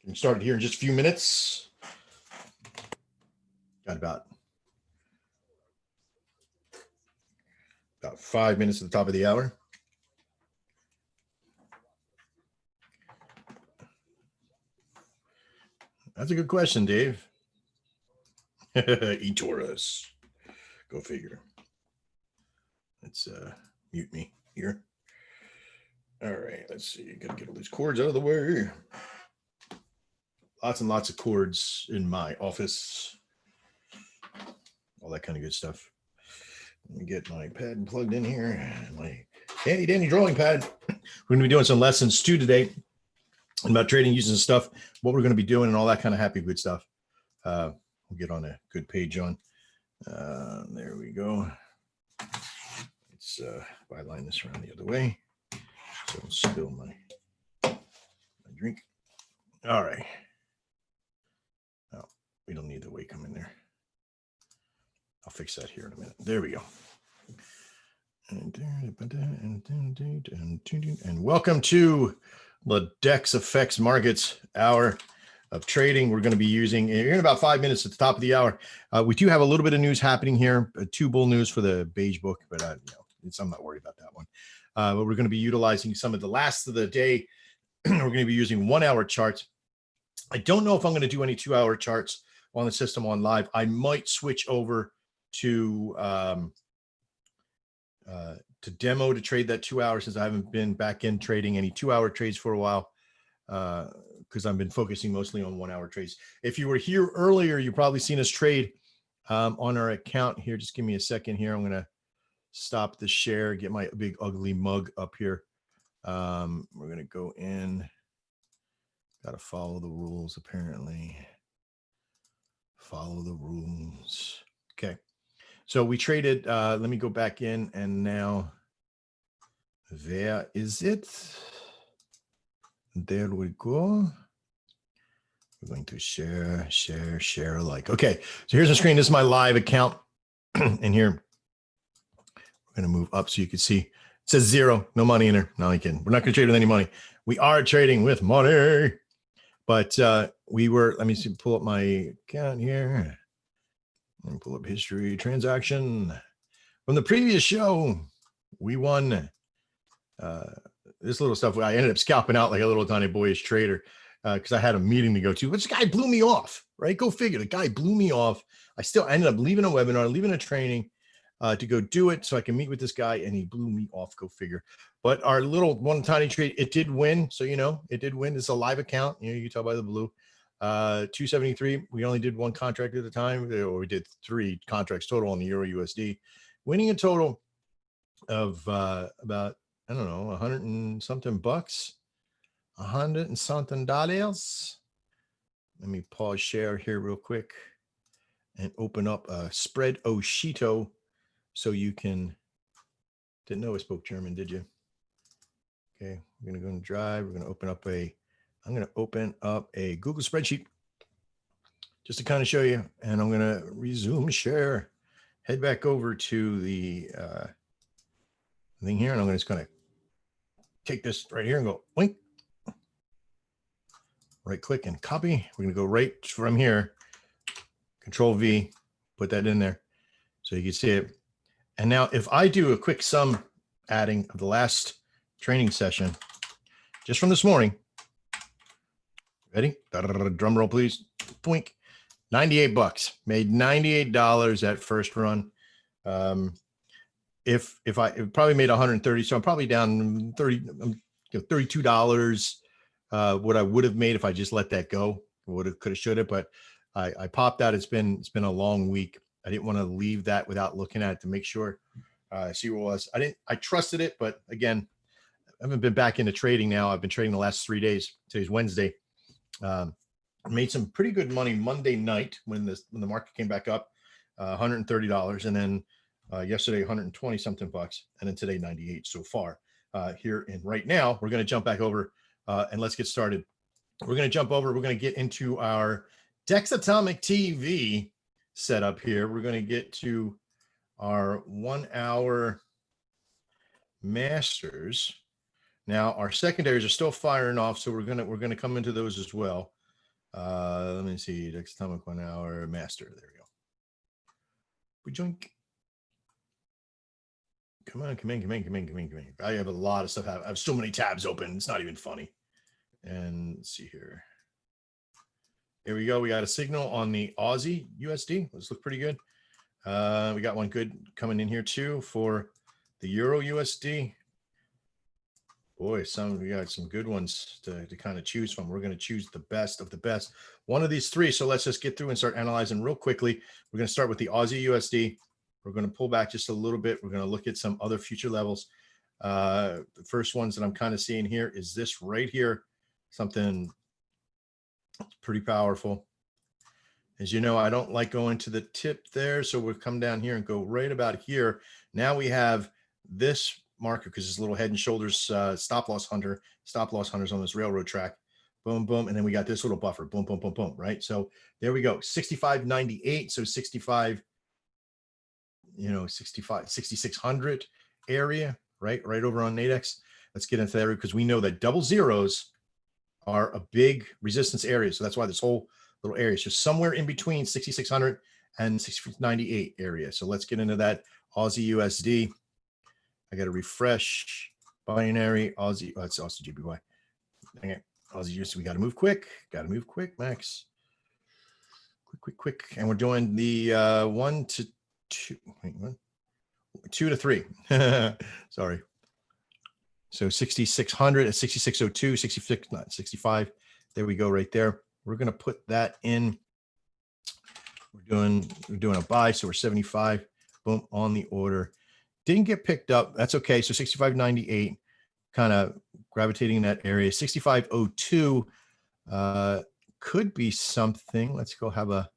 Get started here in just a few minutes. Got about 5 minutes at the top of the hour. That's a good question, Dave. eTaurus. Go figure. Let's mute me here. All right, let's see. Gotta get all these cords out of the way. Lots and lots of cords in my office. All that kind of good stuff. Let me get my pad plugged in here. My handy dandy drawing pad. We're going to be doing some lessons too today about trading using stuff, what we're going to be doing, and all that kind of happy good stuff. We'll get on a good page on. There we go. Let's byline this around the other way. So I'll spill my drink. All right. Oh, we don't need the weight come in there. I'll fix that here in a minute. There we go. And welcome to the Nadex Effects Markets Hour of Trading. We're going to be using here in about 5 minutes at the top of the hour. We do have a little bit of news happening here, two bull news for the beige book, but I'm not worried about that one. But we're going to be utilizing some of the last of the day. We're going to be using 1 hour charts. I don't know if I'm going to do any 2 hour charts on the system on live. I might switch over to demo to trade that 2 hours, since I haven't been back in trading any 2 hour trades for a while, because I've been focusing mostly on 1 hour trades. If you were here earlier, you've probably seen us trade on our account here. Just give me a second here. I'm going to stop the share, get my big ugly mug up here. We're going to go in. Got to follow the rules, apparently. Follow the rules. Okay. So we traded, let me go back in, and now, where is it? There we go. We're going to share alike. Okay, so here's the screen. This is my live account. And here, we're going to move up so you can see. It says 0, no money in there. No, I'm kidding. We're not going to trade with any money. We are trading with money. But we were, let me see, pull up my account here. And pull up history transaction. From the previous show, we won this little stuff. I ended up scalping out like a little tiny boyish trader because I had a meeting to go to. But this guy blew me off, right? Go figure. The guy blew me off. I ended up leaving a webinar, leaving a training to go do it so I can meet with this guy, and he blew me off. Go figure. But our little one tiny trade, it did win. So, it did win. It's a live account. You can tell by the blue. 273. We only did one contract at a time, or we did 3 contracts total on the Euro USD, winning a total of about, I don't know, 100 and something bucks, $100 and something dollars. Let me pause share here real quick and open up a spread Oshito so you can. Didn't know I spoke German, did you? Okay, we're gonna go and drive. We're gonna open up I'm going to open up a Google spreadsheet just to kind of show you, and I'm going to resume share, head back over to the thing here, and I'm just going to take this right here and go link, right click and copy. We're going to go right from here, Control V, put that in there so you can see it. And now if I do a quick sum adding of the last training session, just from this morning, ready? Drum roll, please. Twink. 98 bucks. Made $98 that first run. If I probably made 130, so I'm probably down $32. What I would have made if I just let that go. Would have, could have, should have, but I popped out. It's been a long week. I didn't want to leave that without looking at it to make sure. See what it was. I trusted it, but again, I haven't been back into trading now. I've been trading the last 3 days. Today's Wednesday. Made some pretty good money Monday night when the market came back up, $130, and then yesterday 120 something bucks, and then today 98 so far. Here and right now, we're going to jump back over and let's get started. We're going to jump over. We're going to get into our Dex Atomic TV setup here. We're going to get to our 1 hour masters. Now our secondaries are still firing off, so we're gonna come into those as well. Let me see. Dex atomic 1 hour master. There we go. We joink. Come on, come in, come in, come in, come in, come in. I have a lot of stuff. I have so many tabs open. It's not even funny. And let's see here. Here we go. We got a signal on the Aussie USD. Let's look pretty good. We got one good coming in here too for the Euro USD. Boy, we got some good ones to kind of choose from. We're going to choose the best of the best. One of these three. So let's just get through and start analyzing real quickly. We're going to start with the Aussie USD. We're going to pull back just a little bit. We're going to look at some other future levels. The first ones that I'm kind of seeing here is this right here. Something pretty powerful. As you know, I don't like going to the tip there. So we'll come down here and go right about here. Now we have this marker because it's a little head and shoulders stop loss hunters on this railroad track. Boom, boom. And then we got this little buffer. Boom, boom, boom, boom. Right. So there we go. 65.98. So 65, 6,600 area, right over on Nadex. Let's get into that because we know that double zeros are a big resistance area. So that's why this whole little area is just somewhere in between 6,600 and 698 area. So let's get into that Aussie USD. I got to refresh binary Aussie. Oh, it's Aussie GBY. Dang it. Aussie USD. We got to move quick. Max. Quick. And we're doing the 1 to 2. Wait, what? 2 to 3. Sorry. So 6,600 at 6,602, 66, not 65. There we go, right there. We're going to put that in. We're doing a buy, so we're 75. Boom, on the order. Didn't get picked up. That's okay. So 65.98, kind of gravitating in that area. 65.02 could be something. Let's go have a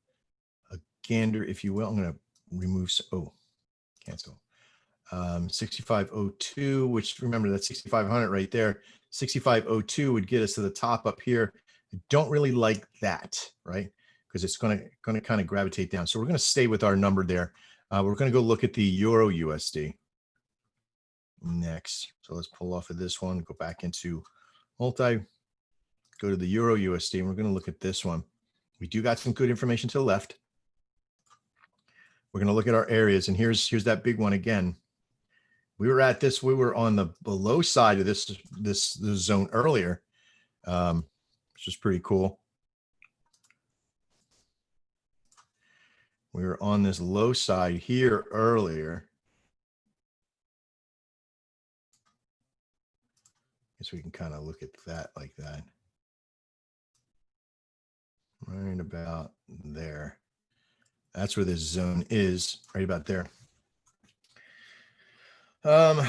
gander, if you will. I'm going to remove. Cancel. 65.02, which remember that's 6,500 right there. 65.02 would get us to the top up here. I don't really like that, right? Because it's going to kind of gravitate down. So we're going to stay with our number there. We're going to go look at the Euro USD next. So let's pull off of this one, go back into multi, go to the Euro USD, and we're going to look at this one. We do got some good information to the left. We're going to look at our areas, and here's that big one again. We were on the below side of this zone earlier, which is pretty cool. We were on this low side here earlier. Guess we can kind of look at that like that. Right about there. That's where this zone is, right about there. But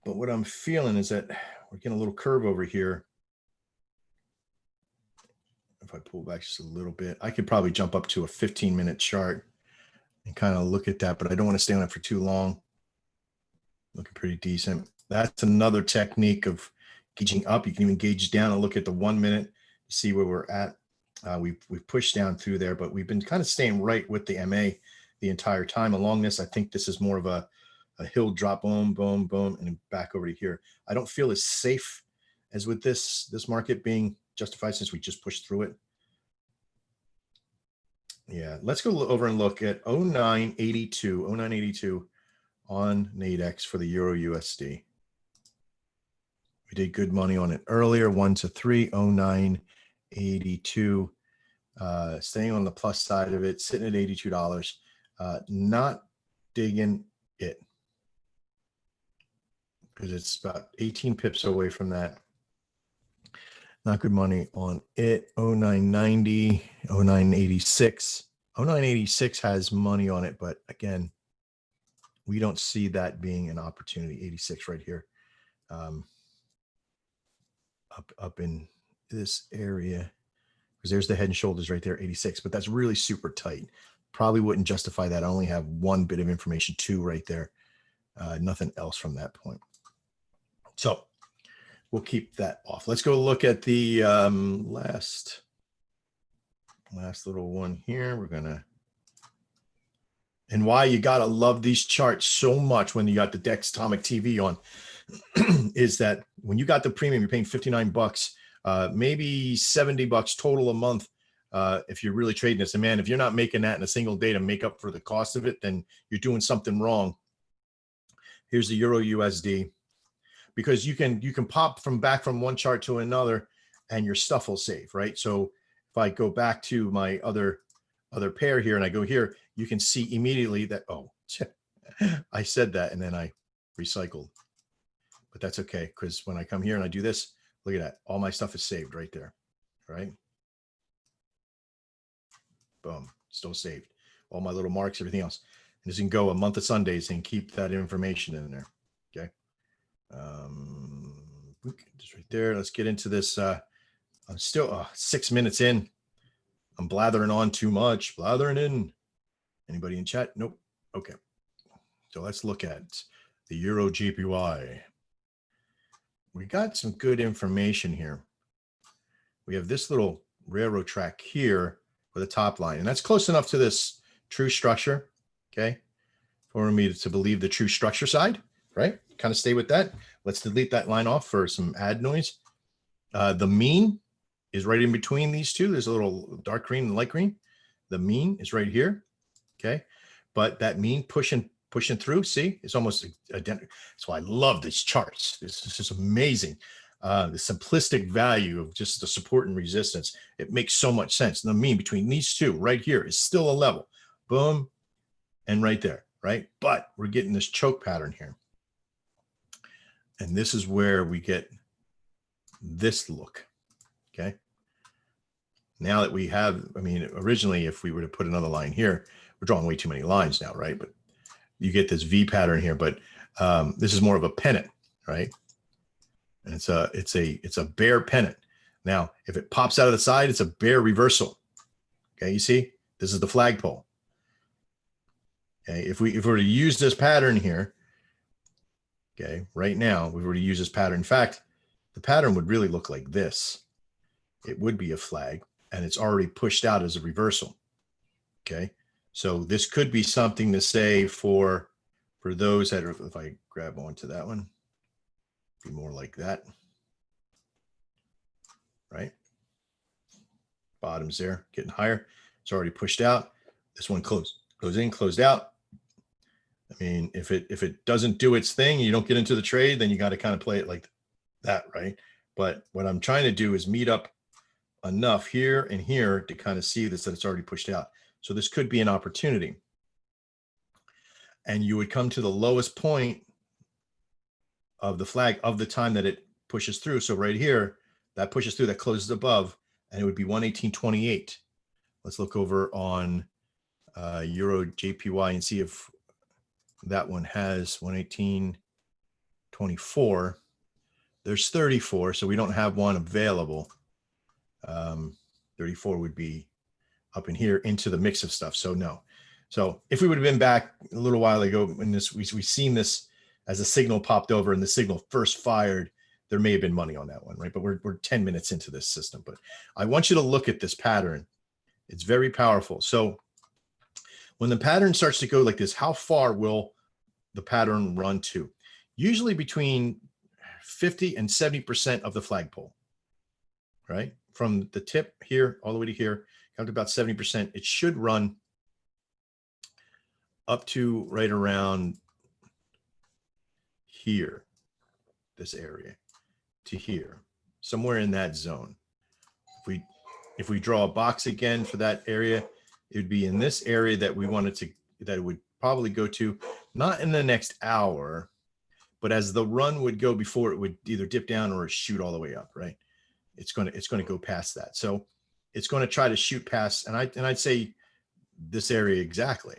what I'm feeling is that we're getting a little curve over here. If I pull back just a little bit, I could probably jump up to a 15-minute chart and kind of look at that, but I don't want to stay on it for too long. Looking pretty decent. That's another technique of gauging up. You can even gauge down and look at the 1 minute to see where we're at. We've pushed down through there, but we've been kind of staying right with the MA the entire time along this. I think this is more of a hill drop, boom, boom, boom, and back over to here. I don't feel as safe as with this market being justified since we just pushed through it. Yeah, let's go over and look at 0982 on Nadex for the Euro USD. We did good money on it earlier, 1 to 3, 0982. Staying on the plus side of it, sitting at $82. Not digging it because it's about 18 pips away from that. Not good money on it. 0990, 0986. 0986 has money on it, but again, we don't see that being an opportunity. 86 right here. Up in this area. Because there's the head and shoulders right there, 86, but that's really super tight. Probably wouldn't justify that. I only have one bit of information, 2 right there. Nothing else from that point. So we'll keep that off. Let's go look at the last little one here. We're gonna, and why you gotta love these charts so much when you got the Dex Atomic TV on is that when you got the premium, you're paying $59 maybe $70 total a month. If you're really trading this. And man, if you're not making that in a single day to make up for the cost of it, then you're doing something wrong. Here's the Euro USD, because you can pop back from one chart to another and your stuff will save, right? So if I go back to my other pair here and I go here, you can see immediately that, oh, I said that and then I recycled, but that's okay. Because when I come here and I do this, look at that. All my stuff is saved right there, right? Boom, still saved. All my little marks, everything else. And this can go a month of Sundays and keep that information in there, okay? Just right there. Let's get into this. I'm still 6 minutes in. I'm blathering on too much. Blathering in. Anybody in chat? Nope. Okay. So let's look at the Euro JPY. We got some good information here. We have this little railroad track here with a top line, and that's close enough to this true structure, okay, for me to believe the true structure side, right? Kind of stay with that. Let's delete that line off for some ad noise. The mean is right in between these two. There's a little dark green and light green. The mean is right here, okay? But that mean pushing through, see, it's almost identical. That's why I love these charts. This is just amazing. The simplistic value of just the support and resistance. It makes so much sense. And the mean between these two right here is still a level. Boom, and right there, right? But we're getting this choke pattern here. And this is where we get this look, okay? Now that we have, I mean, originally, if we were to put another line here, we're drawing way too many lines now, right? But you get this V pattern here, but this is more of a pennant, right? And it's a bear pennant. Now, if it pops out of the side, it's a bear reversal. Okay, you see, this is the flagpole. Okay, if we were to use this pattern here, okay, right now, we were to use this pattern. In fact, the pattern would really look like this. It would be a flag, and it's already pushed out as a reversal. Okay, so this could be something to say for those that are, if I grab onto that one, be more like that, right? Bottom's there, getting higher. It's already pushed out. This one goes in, closed out. I mean, if it doesn't do its thing, you don't get into the trade, then you got to kind of play it like that, right? But what I'm trying to do is meet up enough here and here to kind of see this, that it's already pushed out. So this could be an opportunity. And you would come to the lowest point of the flag of the time that it pushes through. So right here, that pushes through, that closes above, and it would be 118.28. Let's look over on Euro JPY and see if that one has 118.24. There's 34, so we don't have one available. 34 would be up in here into the mix of stuff. So no. So if we would have been back a little while ago when this, we've seen this as a signal popped over and the signal first fired, there may have been money on that one, right? But we're 10 minutes into this system. But I want you to look at this pattern. It's very powerful. So when the pattern starts to go like this, how far will the pattern run to? Usually between 50 and 70% of the flagpole, right? From the tip here all the way to here, come to about 70%. It should run up to right around here, this area to here, somewhere in that zone. If we draw a box again for that area, it would be in this area that we wanted to, that it would probably go to, not in the next hour, but as the run would go before it would either dip down or shoot all the way up, right? It's going to go past that. So it's going to try to shoot past, and I'd say this area exactly.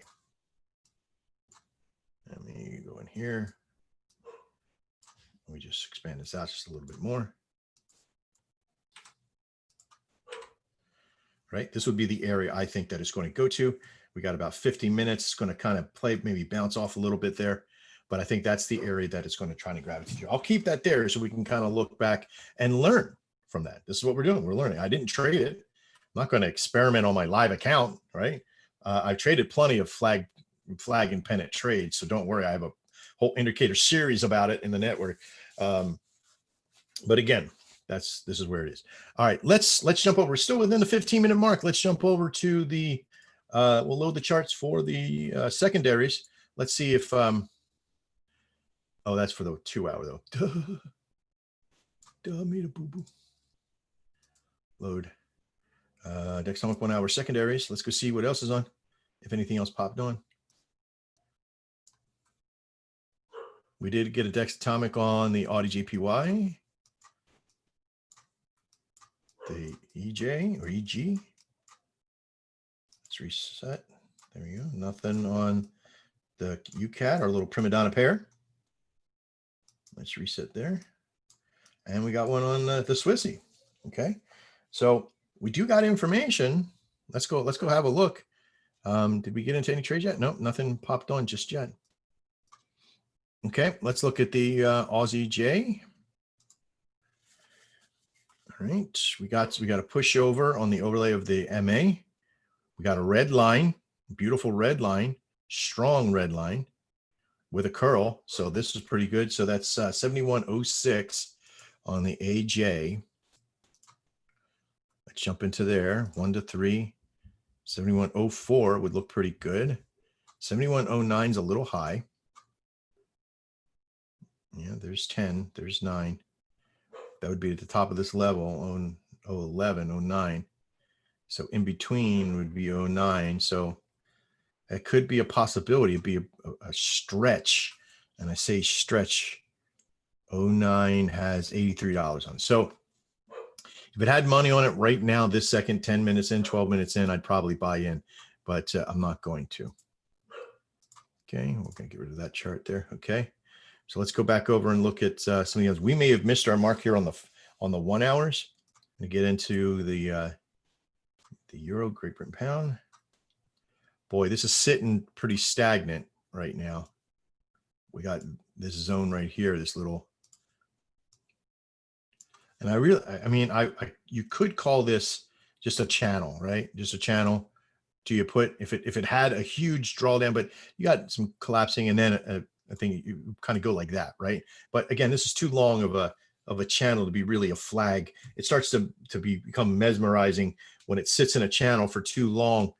Let me go in here. Let me just expand this out just a little bit more. Right, this would be the area I think that it's going to go to. We got about 50 minutes. It's going to kind of play, maybe bounce off a little bit there, but I think that's the area that it's going to try to gravitate to. I'll keep that there so we can kind of look back and learn from that. This is what we're doing. We're learning. I didn't trade it. I'm not going to experiment on my live account, right? I've traded plenty of flag and pennant trades, so don't worry. I have a whole indicator series about it in the network. But again, This is where it is. All right, let's jump over. We're still within the 15-minute mark. Let's jump over to the we'll load the charts for the secondaries. Let's see if oh, that's for the 2 hour though. Duh, made a boo-boo. Load. Dexatomic 1 hour secondaries. Let's go see what else is on. If anything else popped on. We did get a Dexatomic on the Audi JPY. The EJ or EG. Let's reset. There we go. Nothing on the UCAT, our little prima donna pair. Let's reset there. And we got one on the Swissy. Okay. So we do got information. Let's go have a look. Did we get into any trades yet? Nope, nothing popped on just yet. Okay, let's look at the Aussie J. All right, we got a pushover on the overlay of the MA. We got a red line, beautiful red line, strong red line with a curl. So this is pretty good. So that's 7106 on the AJ. Let's jump into there. 1 to 3. 7104 would look pretty good. 7109 is a little high. Yeah, there's 10, there's 9. That would be at the top of this level on 011, 09. So in between would be 09. So it could be a possibility. It'd be a stretch. And I say stretch. 09 has $83 on it. So if it had money on it right now, this second, 10 minutes in, 12 minutes in, I'd probably buy in, but I'm not going to. Okay, we're going to get rid of that chart there. Okay, so let's go back over and look at something else. We may have missed our mark here on the 1 hours. I'm going to get into the Euro, Great Britain pound. Boy, this is sitting pretty stagnant right now. We got this zone right here, this little. And I mean, you could call this just a channel, right? Just a channel. Do you put, if it had a huge drawdown, but you got some collapsing and then I think you kind of go like that, right? But again, this is too long of a channel to be really a flag. It starts to become mesmerizing when it sits in a channel for too long.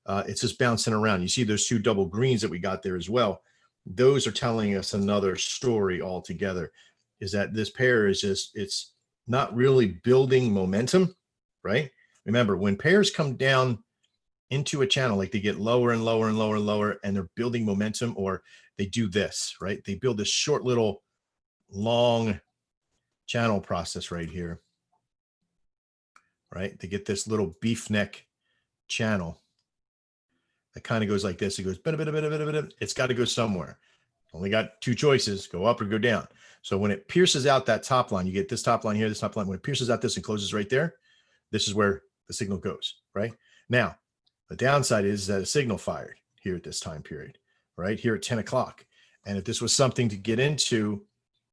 It's just bouncing around. You see those 2 double greens that we got there as well. Those are telling us another story altogether, is that this pair is just, it's not really building momentum, right? Remember, when pairs come down into a channel, like they get lower and lower and lower and lower, and they're building momentum, or they do this, right? They build this short little long channel process right here, right? They get this little beef neck channel that kind of goes like this. It goes, it's got to go somewhere. Only got 2 choices, go up or go down. So when it pierces out that top line, you get this top line here, this top line. When it pierces out this and closes right there, this is where the signal goes, right? Now, the downside is that a signal fired here at this time period, right here at 10 o'clock. And if this was something to get into,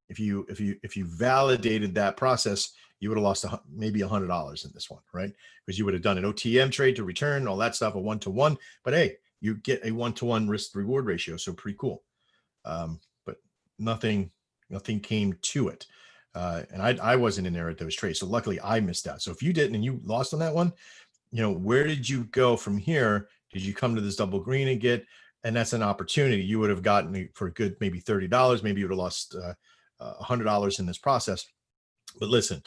if you validated that process, you would have lost maybe $100 in this one, right? Because you would have done an OTM trade to return, all that stuff, a 1-to-1. But hey, you get a 1-to-1 risk reward ratio, so pretty cool. But nothing came to it. And I wasn't in there at those trades. So luckily I missed out. So if you didn't and you lost on that one, you know, where did you go from here? Did you come to this double green and get, and that's an opportunity. You would have gotten it for a good, maybe $30. Maybe you would have lost $100 in this process. But listen,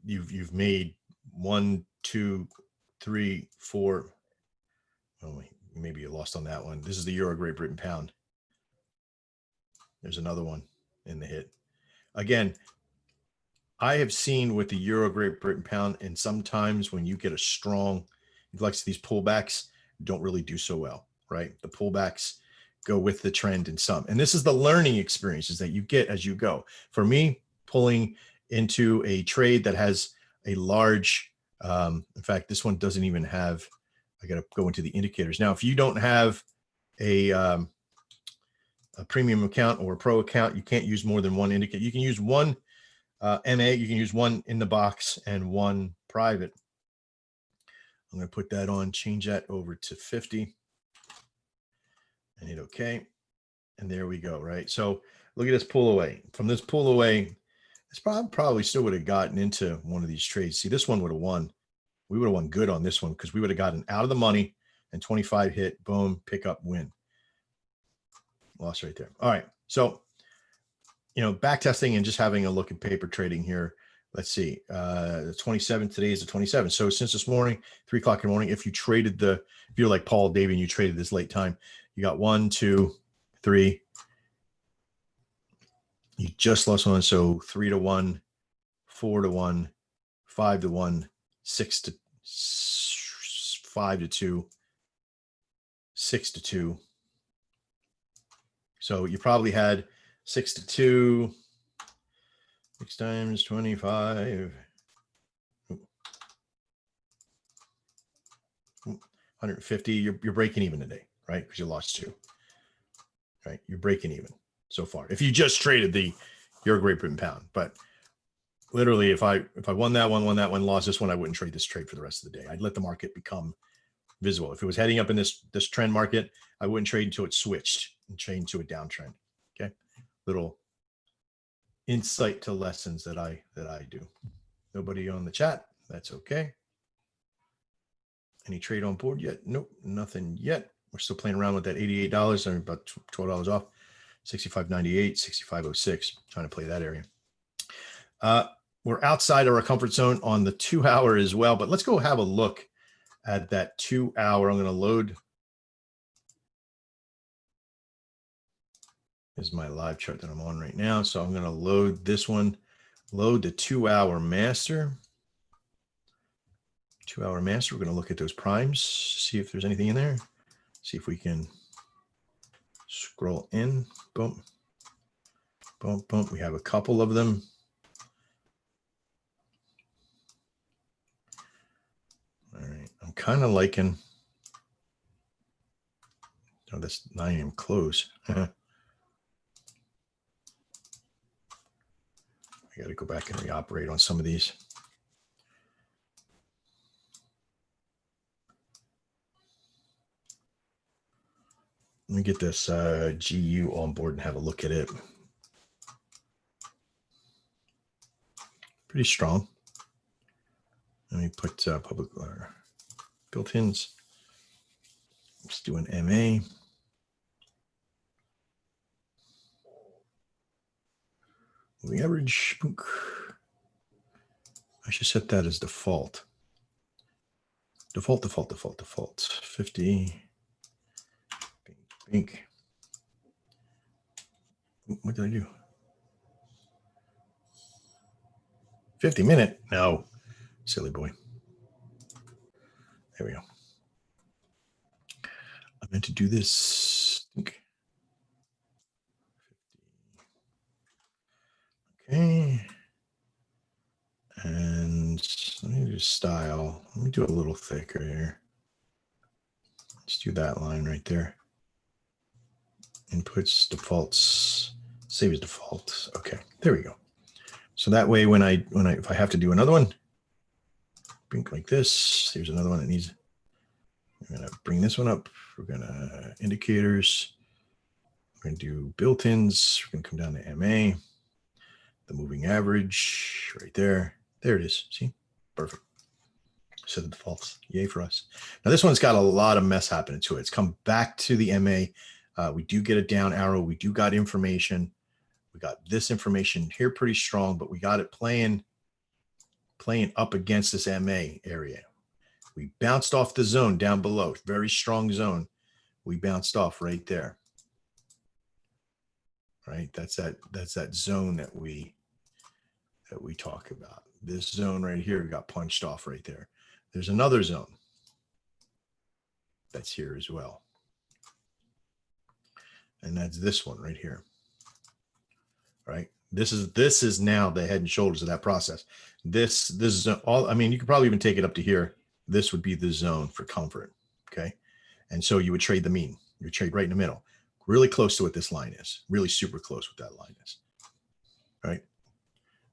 you've made 1, 2, 3, 4. Oh, maybe you lost on that one. This is the Euro Great Britain pound. There's another one in the hit. Again, I have seen with the Euro Great Britain pound, and sometimes when you get a strong, like these pullbacks don't really do so well, right? The pullbacks go with the trend in some. And this is the learning experiences that you get as you go. For me, pulling into a trade that has a large, in fact, this one doesn't even have, I got to go into the indicators. Now, if you don't have a premium account or a pro account, you can't use more than one indicator. You can use one MA, you can use one in the box and one private. I'm going to put that on, change that over to 50 and hit OK. And there we go, right? So look at this pull away. From this pull away, It's probably still would have gotten into one of these trades. See, this one would have won. We would have won good on this one because we would have gotten out of the money and 25 hit, boom, pick up, win. Loss right there. All right. So, back testing and just having a look at paper trading here. Let's see. The 27th, today is the 27th. So since this morning, 3 o'clock in the morning, if you traded if you're like Paul Davey and you traded this late time, you got 1, 2, 3. You just lost one. So 3 to 1, 4 to 1, 5 to 1, 6 to 5 to 2, 6 to 2. So you probably had 6 to 2, 6 times 25, 150. You're breaking even today, right? Because you lost 2, right? You're breaking even so far. If you just traded your Great Britain pound, but literally, if I won that one, lost this one, I wouldn't trade this trade for the rest of the day. I'd let the market become visible. If it was heading up in this trend market, I wouldn't trade until it switched and trade to a downtrend. Okay, little insight to lessons that I do. Nobody on the chat. That's okay. Any trade on board yet? Nope, nothing yet. We're still playing around with that $88. I'm about $12 off. 65.98, 65.06. Trying to play that area. We're outside of our comfort zone on the 2 hour as well, but let's go have a look at that 2 hour. I'm going to load. This is my live chart that I'm on right now. So I'm going to load this one, load the 2 hour master. 2 hour master. We're going to look at those primes, see if there's anything in there. See if we can scroll in. Boom. Boom, boom. We have a couple of them. All right. I'm kind of liking. Oh, that's 9 a.m. close. I got to go back and reoperate on some of these. Let me get this GU on board and have a look at it. Pretty strong. Let me put public built-ins. Let's do an MA. Moving average. I should set that as default. Default. 50. Pink. What did I do? 50-minute? No. Silly boy. There we go. I meant to do this. Okay. And let me do style. Let me do it a little thicker here. Let's do that line right there. Inputs, defaults, save as default. Okay, there we go. So that way, if I have to do another one, blink like this. Here's another one that needs. We're gonna bring this one up. We're gonna indicators. We're gonna do built-ins. We're gonna come down to MA. The moving average right there. There it is. See, perfect. Set the defaults. Yay for us. Now this one's got a lot of mess happening to it. It's come back to the MA. We do get a down arrow. We do got information. We got this information here pretty strong, but we got it playing up against this MA area. We bounced off the zone down below. Very strong zone. We bounced off right there. Right? That's that zone that we talk about. This zone right here got punched off right there. There's another zone that's here as well. And that's this one right here. Right? This is now the head and shoulders of that process. This is all, I mean, you could probably even take it up to here. This would be the zone for comfort. Okay. And so you would trade the mean. You would trade right in the middle, really close to what this line is, really super close what that line is. Right.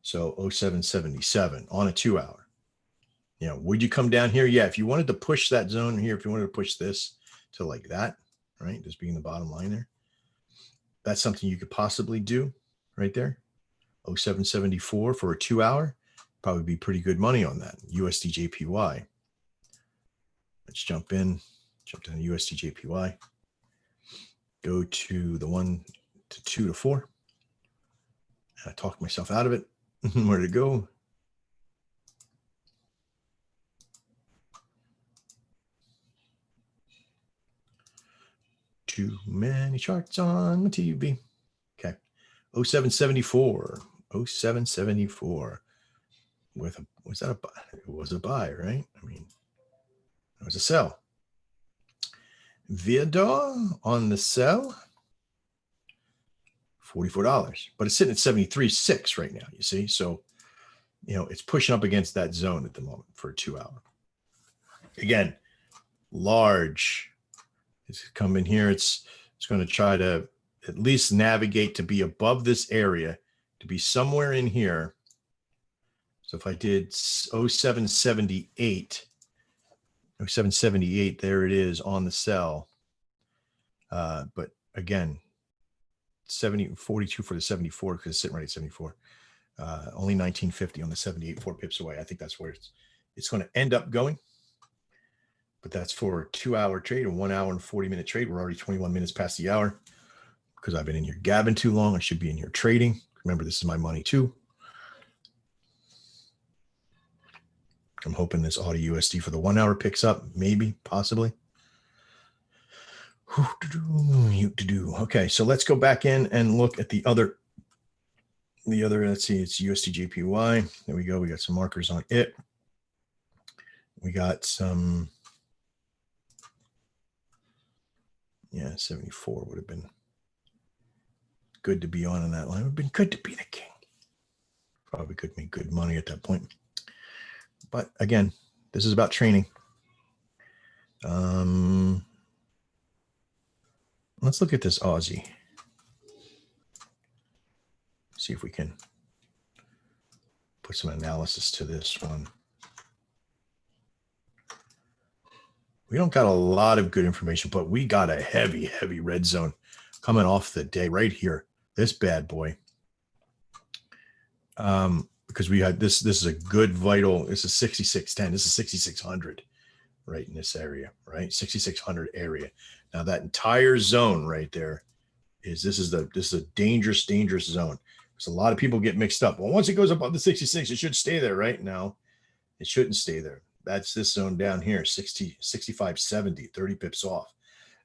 So 0777 on a 2 hour. You know, would you come down here? Yeah. If you wanted to push that zone here, if you wanted to push this to like that, right? Just being the bottom line there. That's something you could possibly do right there. 0774 for a 2-hour. Probably be pretty good money on that. USD JPY. Let's jump in the USD JPY. Go to the 1 to 2 to 4. I talked myself out of it. Where to go? Too many charts on the TV. Okay. 0774. 0774. Was that a buy? It was a buy, right? I mean, it was a sell. Viador on the sell. $44, but it's sitting at 73.6 right now, you see? So, you know, it's pushing up against that zone at the moment for a 2-hour. Again, large. It's come in here. It's going to try to at least navigate to be above this area, to be somewhere in here. So if I did 0778, there it is on the sell. But again, 42 for the 74 because it's sitting right at 74. Only 1950 on the 78, 4 pips away. I think that's where it's going to end up going. But that's for a 2-hour trade, a 1 hour and 40-minute trade. We're already 21 minutes past the hour because I've been in here gabbing too long. I should be in here trading. Remember, this is my money too. I'm hoping this AUD USD for the 1 hour picks up, maybe, possibly. Okay, so let's go back in and look at the other, let's see, it's USD JPY. There we go. We got some markers on it. We got some, yeah, 74 would have been good to be on that line. It would have been good to be the king. Probably could make good money at that point. But again, this is about training. Let's look at this Aussie. See if we can put some analysis to this one. We don't got a lot of good information, but we got a heavy, heavy red zone coming off the day right here. This bad boy. Because we had this is a good vital. This is 6610. This is 6600 right in this area, right? 6600 area. Now that entire zone right there this is a dangerous zone. Because a lot of people get mixed up. Well, once it goes above the 66, it should stay there, right? No, it shouldn't stay there. That's this zone down here, 65, 70, 30 pips off.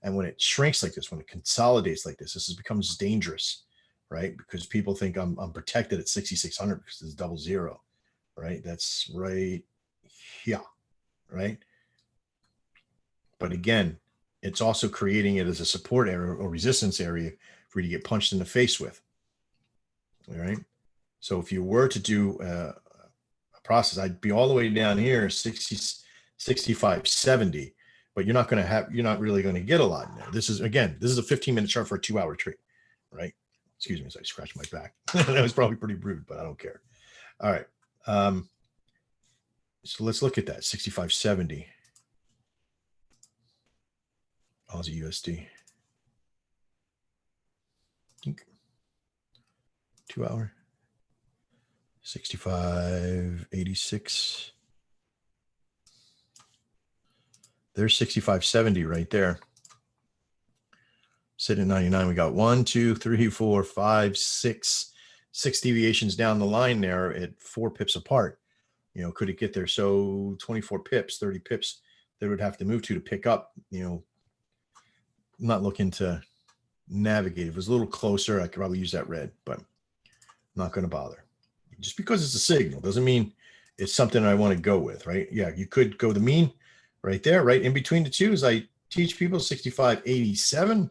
And when it shrinks like this, when it consolidates like this becomes dangerous, right? Because people think I'm protected at 6,600 because it's 00, right? That's right here, right? But again, it's also creating it as a support area or resistance area for you to get punched in the face with, all right? So if you were to do a process, I'd be all the way down here, 60, 65, 70, but you're not really going to get a lot in there. This is a 15-minute chart for a 2-hour trade, right? Excuse me as I scratch my back. That was probably pretty rude, but I don't care. All right. So let's look at that, 65.70. Aussie USD. 2-hour. 65.86. There's 65.70 right there. Sitting at 99. We got 1, 2, 3, 4, 5, 6 deviations down the line there at 4 pips apart. You know, could it get there? So 24 pips, 30 pips they would have to move to pick up. You know, I'm not looking to navigate. If it was a little closer, I could probably use that red, but I'm not going to bother. Just because it's a signal doesn't mean it's something I want to go with, right? Yeah, you could go the mean right there, right in between the two. As I teach people, 65.87.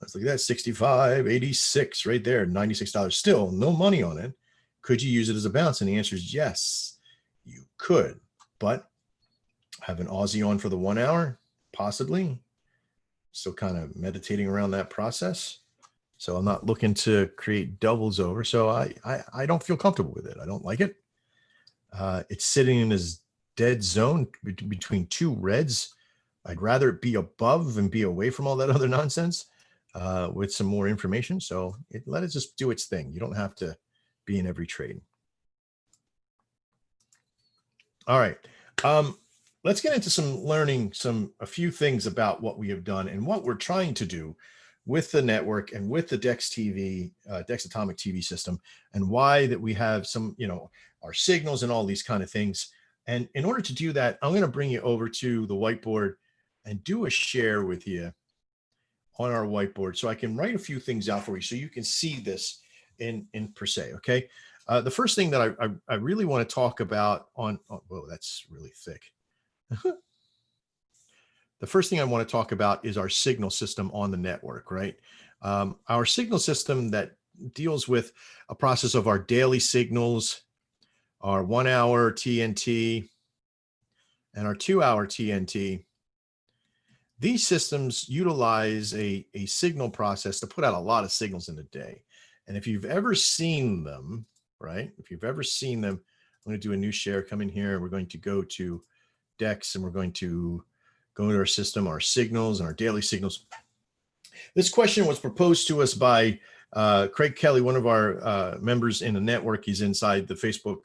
Let's look at that, 65.86 right there, $96. Still no money on it. Could you use it as a bounce? And the answer is yes, you could. But have an Aussie on for the 1 hour, possibly. Still kind of meditating around that process. So I'm not looking to create doubles over. So I don't feel comfortable with it. I don't like it. It's sitting in this dead zone between two reds. I'd rather it be above and be away from all that other nonsense with some more information. So let it just do its thing. You don't have to be in every trade. All right. Let's get into learning a few things about what we have done and what we're trying to do with the network and with the Dex TV, Dex Atomic TV system, and why that we have some, our signals and all these kind of things. And in order to do that, I'm going to bring you over to the whiteboard and do a share with you on our whiteboard so I can write a few things out for you so you can see this in per se. Okay. The first thing that I really want to talk about whoa, that's really thick. The first thing I want to talk about is our signal system on the network, right? Our signal system that deals with a process of our daily signals, our 1 hour TNT, and our 2 hour TNT. These systems utilize a signal process to put out a lot of signals in a day. And if you've ever seen them, right? If you've ever seen them, I'm going to do a new share. Come in here. We're going to go to Dex and we're going to go into our system, our signals and our daily signals. This question was proposed to us by Craig Kelly, one of our members in the network. He's inside the Facebook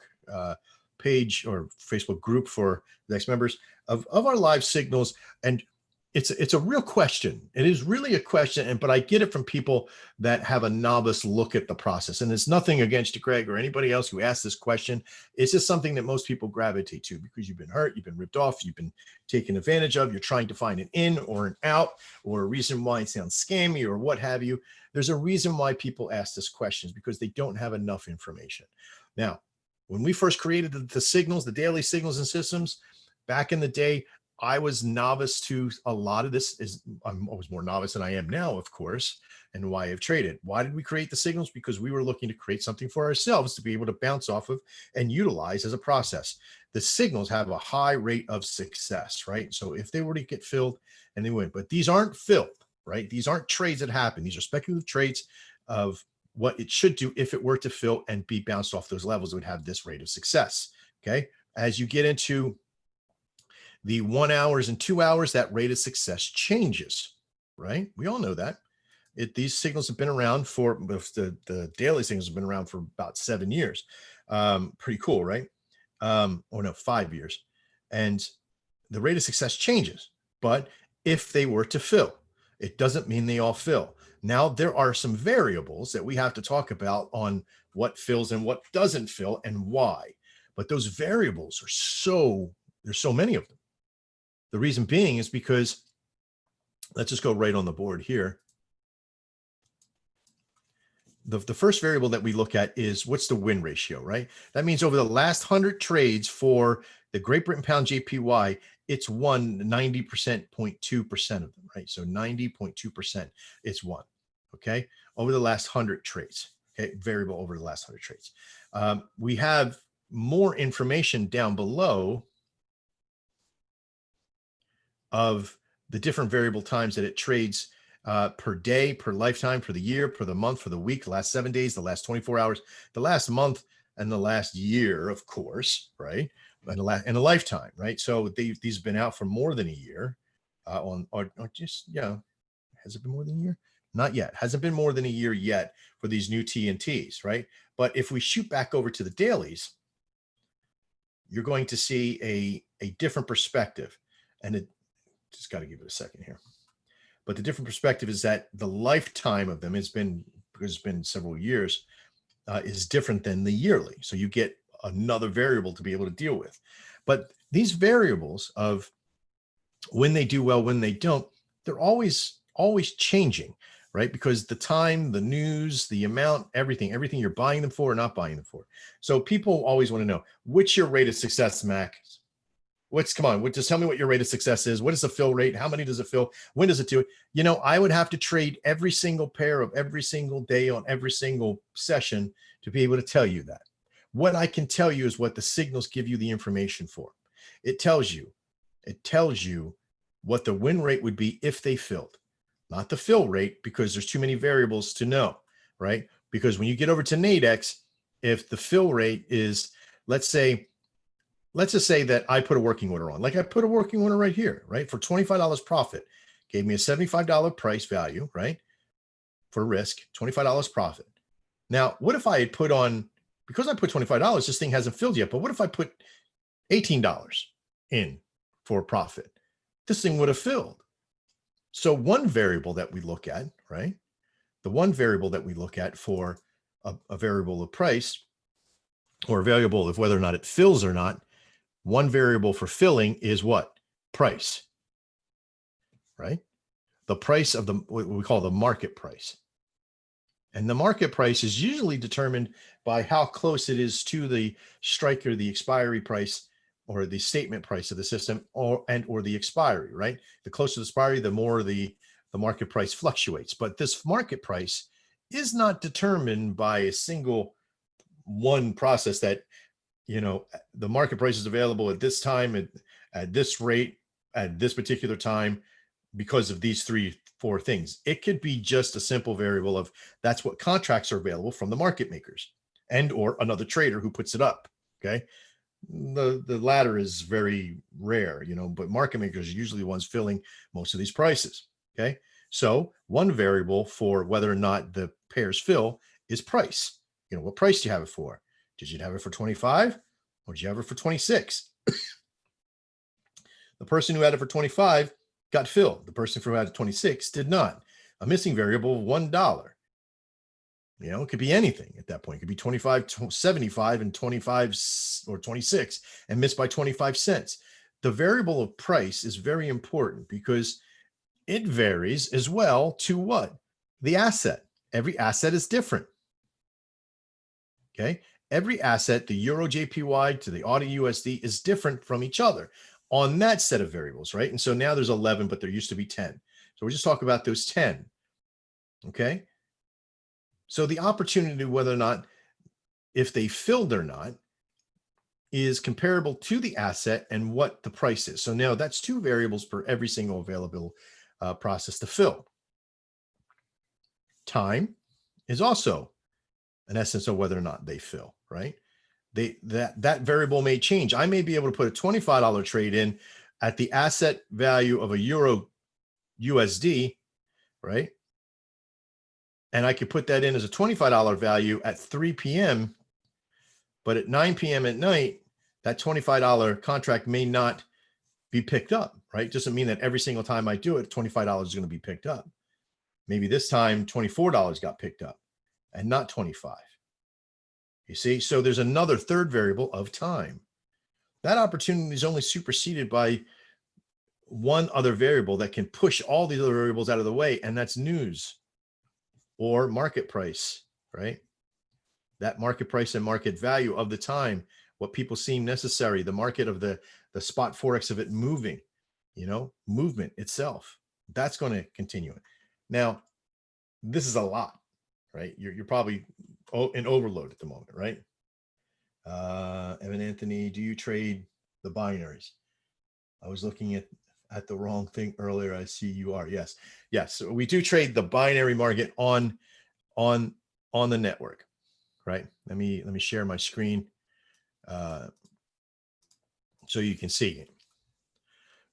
page or Facebook group for Dex members of our live signals. And it's a real question. It is really a question, but I get it from people that have a novice look at the process. And it's nothing against you, Craig, or anybody else who asked this question. It's just something that most people gravitate to because you've been hurt, you've been ripped off, you've been taken advantage of, you're trying to find an in or an out or a reason why it sounds scammy or what have you. There's a reason why people ask this question, is because they don't have enough information. Now, when we first created the signals, the daily signals and systems, back in the day, I was novice to a lot of this. I'm always more novice than I am now, of course, and why I've traded. Why did we create the signals? Because we were looking to create something for ourselves to be able to bounce off of and utilize as a process. The signals have a high rate of success, right? So if they were to get filled and they win, but these aren't filled, right? These aren't trades that happen. These are speculative trades of what it should do if it were to fill and be bounced off those levels. It would have this rate of success, okay? As you get into the 1 hours and 2 hours, that rate of success changes, right? We all know that. These signals have been around for, the daily signals have been around for about 7 years. Pretty cool, right? Or no, 5 years. And the rate of success changes. But if they were to fill, it doesn't mean they all fill. Now, there are some variables that we have to talk about on what fills and what doesn't fill and why. But those variables are there's so many of them. The reason being is because, let's just go right on the board here. The first variable that we look at is what's the win ratio, right? That means over the last 100 trades for the Great Britain pound JPY, it's won 90%, 0.2% of them, right? So 90.2% it's won, okay? Over the last 100 trades, okay? Variable over the last 100 trades. We have more information down below of the different variable times that it trades per day, per lifetime, for the year, per the month, for the week, the last 7 days, the last 24 hours, the last month, and the last year, of course, right? And a lifetime, right? So these have been out for more than a year. Has it been more than a year? Not yet. Hasn't been more than a year yet for these new TNTs, right? But if we shoot back over to the dailies, you're going to see a different perspective. And it just got to give it a second here. But the different perspective is that the lifetime of them has been, because it's been several years, is different than the yearly. So you get another variable to be able to deal with. But these variables of when they do well, when they don't, they're always changing, right? Because the time, the news, the amount, everything you're buying them for or not buying them for. So people always want to know, what's your rate of success, Mac? Come on, just tell me what your rate of success is. What is the fill rate? How many does it fill? When does it do it? You know, I would have to trade every single pair of every single day on every single session to be able to tell you that. What I can tell you is what the signals give you the information for. It tells you what the win rate would be if they filled, not the fill rate, because there's too many variables to know, right? Because when you get over to Nadex, if the fill rate is, let's just say that I put a working order on, like I put a working order right here, right? For $25 profit, gave me a $75 price value, right? For risk, $25 profit. Now, what if I had put on because I put $25, this thing hasn't filled yet. But what if I put $18 in for profit? This thing would have filled. So one variable that we look at, right? The one variable that we look at for a variable of price, or a variable of whether or not it fills or not, one variable for filling is what? Price, right? The price of what we call the market price. And the market price is usually determined by how close it is to the strike or the expiry price or the statement price of the system, or the expiry, right? The closer the expiry, the more the market price fluctuates. But this market price is not determined by a single one process that, the market price is available at this time, at this rate, at this particular time, because of these 3-4 things. It could be just a simple variable of that's what contracts are available from the market makers and or another trader who puts it up. Okay. The latter is very rare, but market makers are usually the ones filling most of these prices. Okay. So one variable for whether or not the pairs fill is price. What price do you have it for? Did you have it for 25 or did you have it for 26? The person who had it for 25 got filled. The person who had it 26 did not. A missing variable of $1. It could be anything at that point. It could be 25, 75 and 25 or 26 and missed by 25 cents. The variable of price is very important because it varies as well to what? The asset. Every asset is different. Okay. Every asset, the Euro JPY to the Audi USD, is different from each other on that set of variables, right? And so now there's 11, but there used to be 10. So we're just talking about those 10. Okay. So the opportunity, whether or not, if they filled or not, is comparable to the asset and what the price is. So now that's two variables for every single available process to fill. Time is also an essence of whether or not they fill, right? That variable may change. I may be able to put a $25 trade in at the asset value of a Euro USD, right? And I could put that in as a $25 value at 3 p.m. But at 9 p.m. at night, that $25 contract may not be picked up, right? Doesn't mean that every single time I do it, $25 is going to be picked up. Maybe this time $24 got picked up and not 25. You see, so there's another third variable of time. That opportunity is only superseded by one other variable that can push all these other variables out of the way, and that's news or market price, right? That market price and market value of the time, what people seem necessary, the market of the spot Forex of it moving, movement itself. That's going to continue. Now, this is a lot, right? You're probably in overload at the moment, right? Evan Anthony, do you trade the binaries? I was looking at the wrong thing earlier. I see you are. Yes. So we do trade the binary market on the network, right? Let me share my screen so you can see it.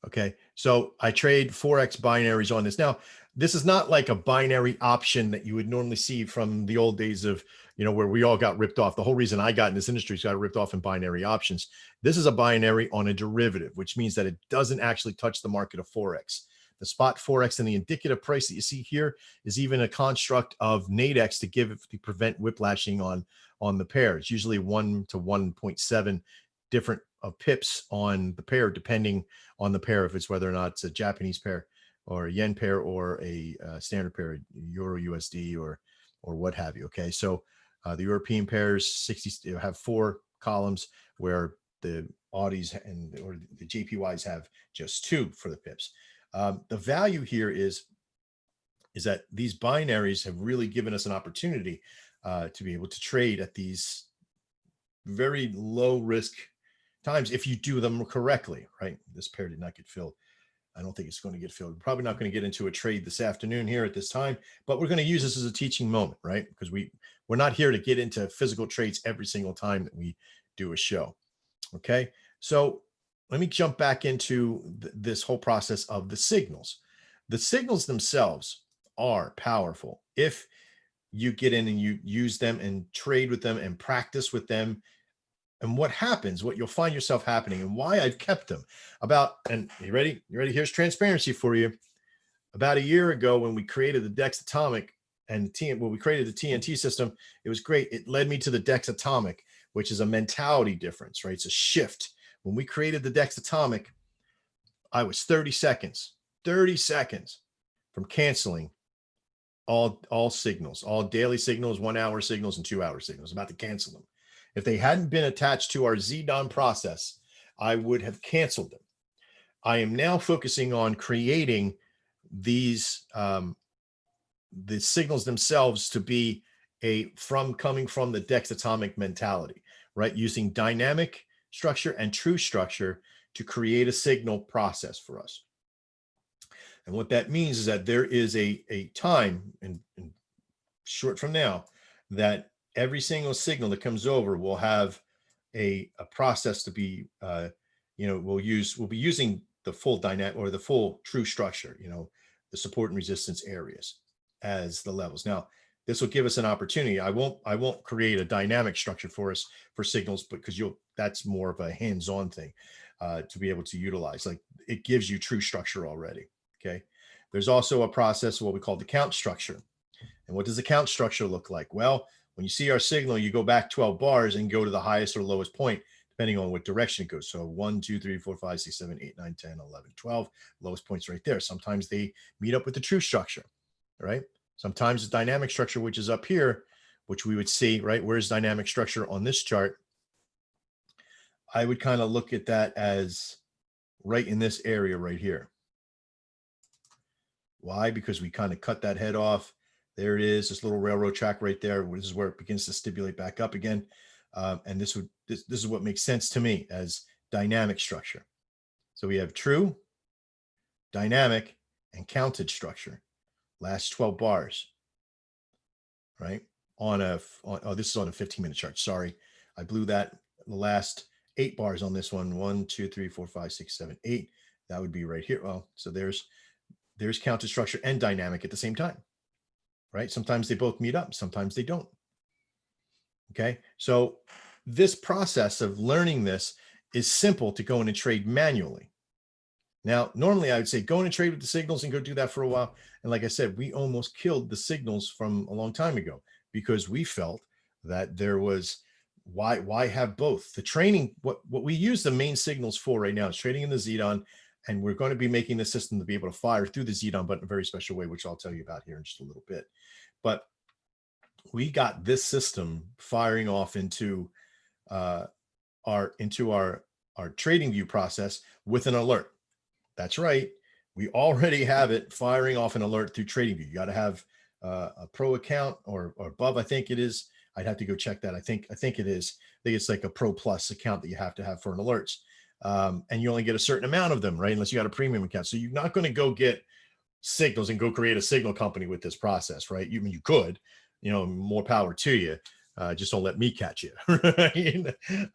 Okay, so I trade Forex binaries on this. Now, this is not like a binary option that you would normally see from the old days of, where we all got ripped off. The whole reason I got in this industry is got ripped off in binary options. This is a binary on a derivative, which means that it doesn't actually touch the market of Forex. The spot Forex and the indicative price that you see here is even a construct of Nadex to prevent whiplashing on the pair. It's usually 1 to 1.7 different pips on the pair, depending on the pair, if it's whether or not it's a Japanese pair or a yen pair or a standard pair, Euro USD or what have you. Okay, so the European pairs have 4 columns, where the Audis or the JPYs have just 2 for the pips. The value here is that these binaries have really given us an opportunity to be able to trade at these very low risk times if you do them correctly, right? This pair did not get filled. I don't think it's going to get filled. We're probably not going to get into a trade this afternoon here at this time, but we're going to use this as a teaching moment, right? Because we're not here to get into physical trades every single time that we do a show. Okay, so let me jump back into this whole process of the signals. The signals themselves are powerful if you get in and you use them and trade with them and practice with them. And what happens, what you'll find yourself happening, and why I've kept them and you ready? You ready? Here's transparency for you. About a year ago, when we created the Dex Atomic and we created the TNT system, it was great. It led me to the Dex Atomic, which is a mentality difference, right? It's a shift. When we created the Dex Atomic, I was 30 seconds from canceling all signals, all daily signals, 1 hour signals and 2 hour signals, about to cancel them. If they hadn't been attached to our ZDON process, I would have canceled them. I am now focusing on creating these, the signals themselves to be coming from the Dex Atomic mentality, right? Using dynamic structure and true structure to create a signal process for us. And what that means is that there is a time in short from now that every single signal that comes over will have a process to be, we'll be using the full dynamic or the full true structure, the support and resistance areas as the levels. Now, this will give us an opportunity. I won't create a dynamic structure for us for signals, because that's more of a hands-on thing to be able to utilize. Like, it gives you true structure already. Okay. There's also a process, what we call the count structure. And what does the count structure look like? Well, when you see our signal, you go back 12 bars and go to the highest or lowest point, depending on what direction it goes. So 1, 2, 3, 4, 5, 6, 7, 8, 9, 10, 11, 12, lowest points right there. Sometimes they meet up with the true structure, right? Sometimes the dynamic structure, which is up here, which we would see, right? Where's dynamic structure on this chart? I would kind of look at that as right in this area right here. Why? Because we kind of cut that head off. There it is, this little railroad track right there. This is where it begins to stipulate back up again. And this is what makes sense to me as dynamic structure. So we have true, dynamic, and counted structure. Last 12 bars, right? This is on a 15-minute chart. Sorry, I blew that. The last 8 bars on this one. 1, 2, 3, 4, 5, 6, 7, 8. That would be right here. Well, so there's counted structure and dynamic at the same time, right? Sometimes they both meet up, sometimes they don't. Okay, so this process of learning this is simple to go in and trade manually. Now, normally I would say go in and trade with the signals and go do that for a while. And like I said, we almost killed the signals from a long time ago because we felt that there was, why have both? The training, what we use the main signals for right now is trading in the ZDON, and we're going to be making the system to be able to fire through the ZDON, but in a very special way, which I'll tell you about here in just a little bit. But we got this system firing off into our trading view process with an alert. That's right. We already have it firing off an alert through trading view. You got to have a pro account or above. I think it is. I'd have to go check that. I think it is. I think it's like a Pro Plus account that you have to have for an alerts. And you only get a certain amount of them, right? Unless you got a premium account. So you're not going to go get signals and go create a signal company with this process, right? You could, more power to you. Just don't let me catch you. Right?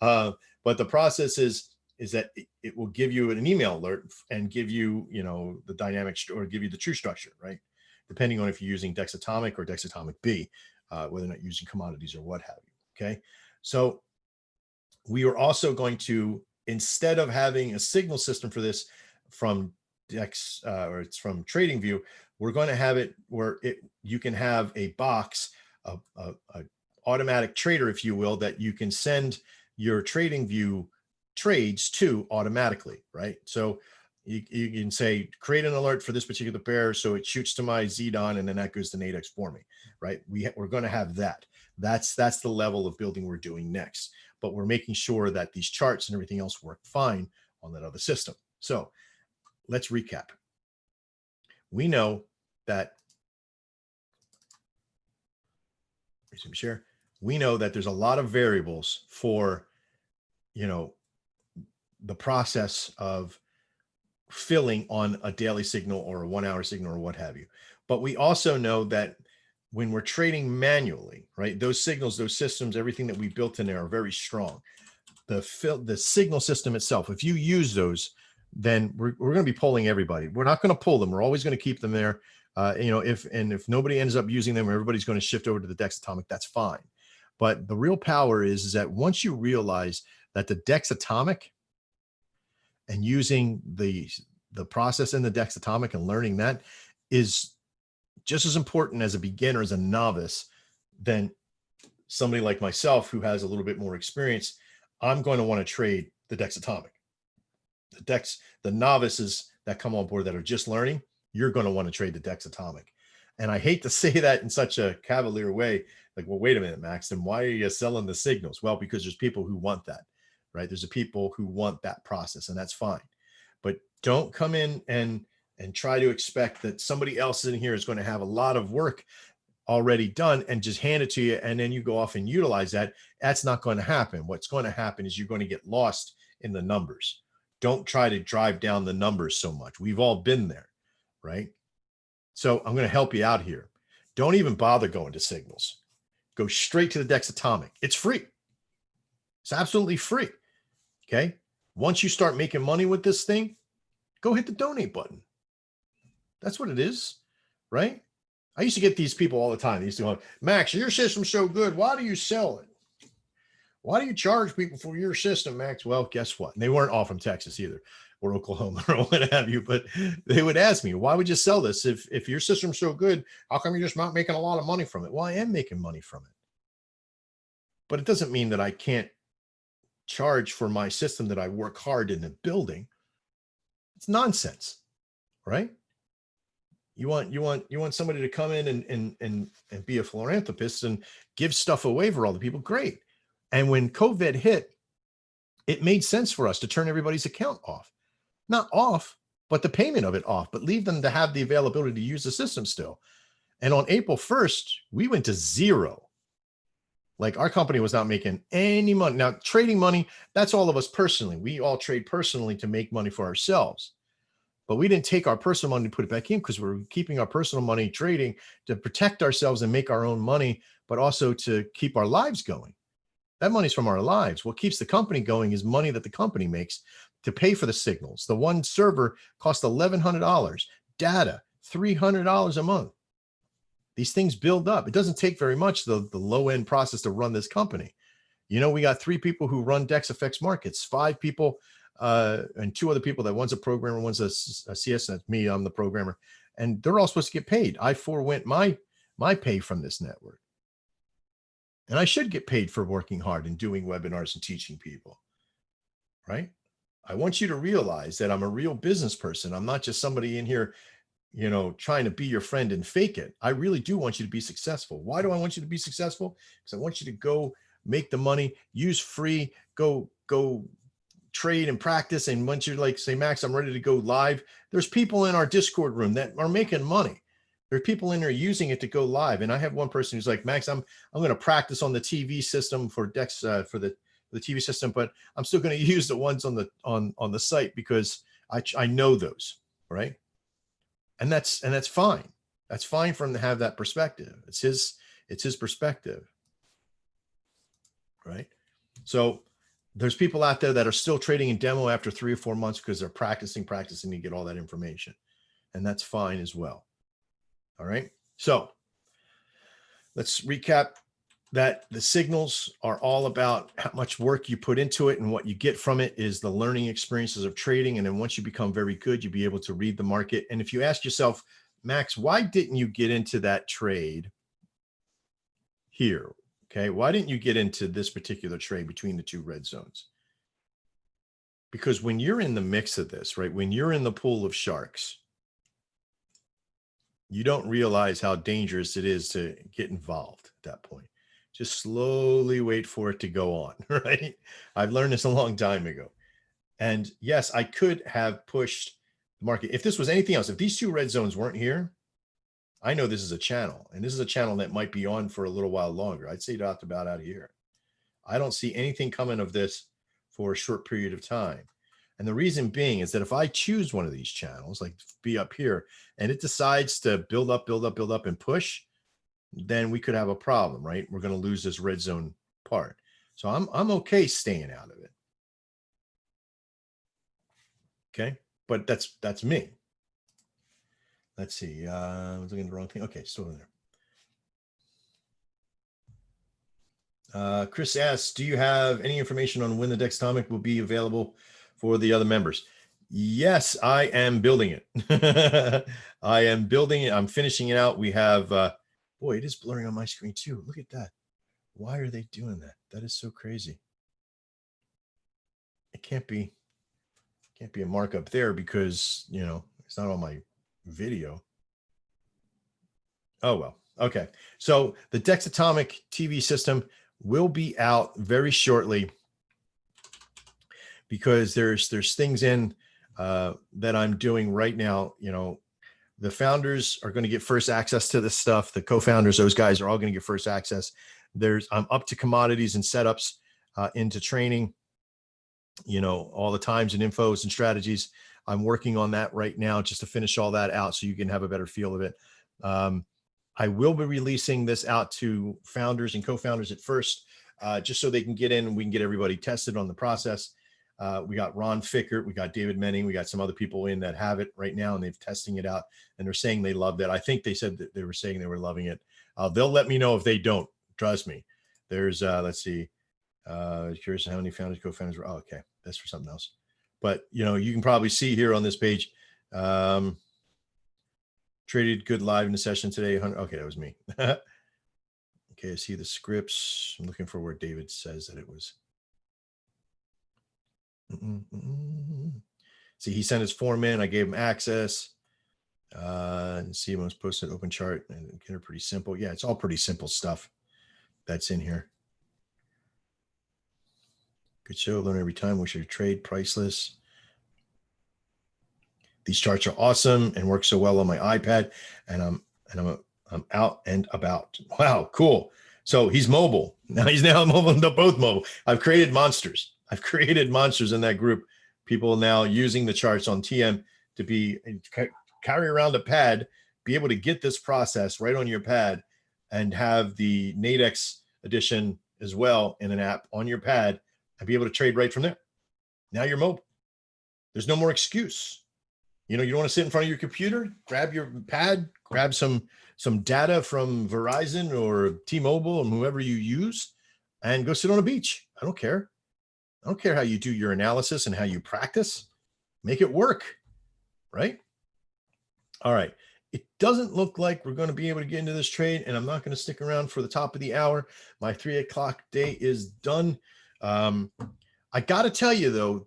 But the process is that it will give you an email alert and give you, the dynamic or give you the true structure, right? Depending on if you're using Dex Atomic or Dex Atomic B, whether or not you're using commodities or what have you. Okay. So we are also going to, instead of having a signal system for this from Dex or it's from TradingView, we're going to have it where you can have a box, a automatic trader, if you will, that you can send your TradingView trades to automatically, right? So you can say, create an alert for this particular pair, so it shoots to my ZDON, and then that goes to Nadex for me, right? We're going to have that. That's the level of building we're doing next. But we're making sure that these charts and everything else work fine on that other system. So let's recap. We know that, resume share. We know that there's a lot of variables for, the process of filling on a daily signal or a 1 hour signal or what have you. But we also know that when we're trading manually, right, those signals, those systems, everything that we built in there are very strong. The signal system itself, if you use those, then we're going to be polling everybody. We're not going to pull them. We're always going to keep them there. If nobody ends up using them, everybody's going to shift over to the Dex Atomic. That's fine. But the real power is that once you realize that the Dex Atomic and using the process in the Dex Atomic and learning that is just as important as a beginner, as a novice, than somebody like myself who has a little bit more experience. I'm going to want to trade the Dex Atomic. The novices that come on board that are just learning, you're going to want to trade the Dex Atomic. And I hate to say that in such a cavalier way, like, well, wait a minute, Max, then why are you selling the signals? Well, because there's people who want that, right? There's people who want that process, and that's fine. But don't come in and try to expect that somebody else in here is going to have a lot of work already done and just hand it to you, and then you go off and utilize that. That's not going to happen. What's going to happen is you're going to get lost in the numbers. Don't try to drive down the numbers so much. We've all been there, right? So I'm going to help you out here. Don't even bother going to signals. Go straight to the Dex Atomic. It's free. It's absolutely free. Okay. Once you start making money with this thing, go hit the donate button. That's what it is, right? I used to get these people all the time. They used to go, Max, your system's so good. Why do you sell it? Why do you charge people for your system, Max? Well, guess what? And they weren't all from Texas either, or Oklahoma or what have you, but they would ask me, why would you sell this? If your system's so good, how come you're just not making a lot of money from it? Well, I am making money from it. But it doesn't mean that I can't charge for my system that I work hard in the building. It's nonsense, right? You want somebody to come in and be a philanthropist and give stuff away for all the people. Great. And when COVID hit, it made sense for us to turn everybody's account off. Not off, but the payment of it off, but leave them to have the availability to use the system still. And on April 1st, we went to zero. Like, our company was not making any money. Now, trading money, that's all of us personally. We all trade personally to make money for ourselves. But we didn't take our personal money and put it back in, because we're keeping our personal money trading to protect ourselves and make our own money, but also to keep our lives going. That money's from our lives. What keeps the company going is money that the company makes to pay for the signals. The one server costs $1,100. Data, $300 a month. These things build up. It doesn't take very much, the low-end process to run this company. We got 3 people who run Dex FX Markets, 5 people, and 2 other people. That one's a programmer, one's a CS. That's me. I'm the programmer, and they're all supposed to get paid. I forewent my pay from this network, and I should get paid for working hard and doing webinars and teaching people, right? I want you to realize that I'm a real business person. I'm not just somebody in here, trying to be your friend and fake it. I really do want you to be successful. Why do I want you to be successful? Because I want you to go make the money, use free, go trade and practice. And once you're like, say, Max, I'm ready to go live, there's people in our Discord room that are making money. There are people in there using it to go live. And I have one person who's like, Max, I'm going to practice on the TV system for Dex, for the TV system, but I'm still going to use the ones on the site because I know those, right? And that's fine. That's fine for him to have that perspective. It's his perspective, right? So there's people out there that are still trading in demo after 3 or 4 months because they're practicing to get all that information. And that's fine as well. All right. So let's recap that the signals are all about how much work you put into it, and what you get from it is the learning experiences of trading. And then once you become very good, you'll be able to read the market. And if you ask yourself, Max, why didn't you get into that trade here? Okay. Why didn't you get into this particular trade between the 2 red zones? Because when you're in the mix of this, right, when you're in the pool of sharks, you don't realize how dangerous it is to get involved at that point. Just slowly wait for it to go on, right? I've learned this a long time ago. And yes, I could have pushed the market. If this was anything else, if these 2 red zones weren't here, I know this is a channel, and this is a channel that might be on for a little while longer. I'd say about out of here. I don't see anything coming of this for a short period of time. And the reason being is that if I choose one of these channels, like be up here, and it decides to build up and push, then we could have a problem, right? We're going to lose this red zone part. So I'm okay staying out of it. Okay. But that's me. Let's see. I was looking at the wrong thing. Okay, still in there. Chris asks, do you have any information on when the Dexatomic will be available for the other members? Yes, I am building it. I am building it. I'm finishing it out. We have, boy, it is blurring on my screen too. Look at that. Why are they doing that? That is so crazy. It can't be a markup there because, you know, it's not on my video. Oh, well. Okay. So the Dexatomic TV system will be out very shortly because there's things in that I'm doing right now. You know, the founders are going to get first access to this stuff. The co-founders, those guys are all going to get first access. I'm up to commodities and setups into training, you know, all the times and infos and strategies. I'm working on that right now just to finish all that out so you can have a better feel of it. I will be releasing this out to founders and co-founders at first, just so they can get in and we can get everybody tested on the process. We got Ron Fickert, we got David Menning, we got some other people in that have it right now and they've testing it out and they're saying they loved it. I think they said that they were saying they were loving it. They'll let me know if they don't. Trust me. There's, let's see, curious how many founders, co-founders were. Oh, okay, that's for something else. But, you know, you can probably see here on this page, traded good live in the session today. Okay, that was me. Okay, I see the scripts. I'm looking for where David says that it was. See, he sent his form in. I gave him access. And see, he was posted open chart and they're pretty simple. Yeah, it's all pretty simple stuff that's in here. Good show. Learn every time. Wish your trade priceless. These charts are awesome and work so well on my iPad. And I'm out and about. Wow, cool. So he's mobile. He's now mobile. They're both mobile. I've created monsters. I've created monsters in that group. People now using the charts on TM to be carry around a pad, be able to get this process right on your pad and have the Nadex edition as well in an app on your pad and be able to trade right from there. Now you're mobile. There's no more excuse. You know, you don't want to sit in front of your computer, grab your pad, grab some data from Verizon or T-Mobile and whoever you use and go sit on a beach. I don't care. I don't care how you do your analysis and how you practice. Make it work, right? All right. It doesn't look like we're going to be able to get into this trade, and I'm not going to stick around for the top of the hour. My 3 o'clock day is done. I got to tell you, though,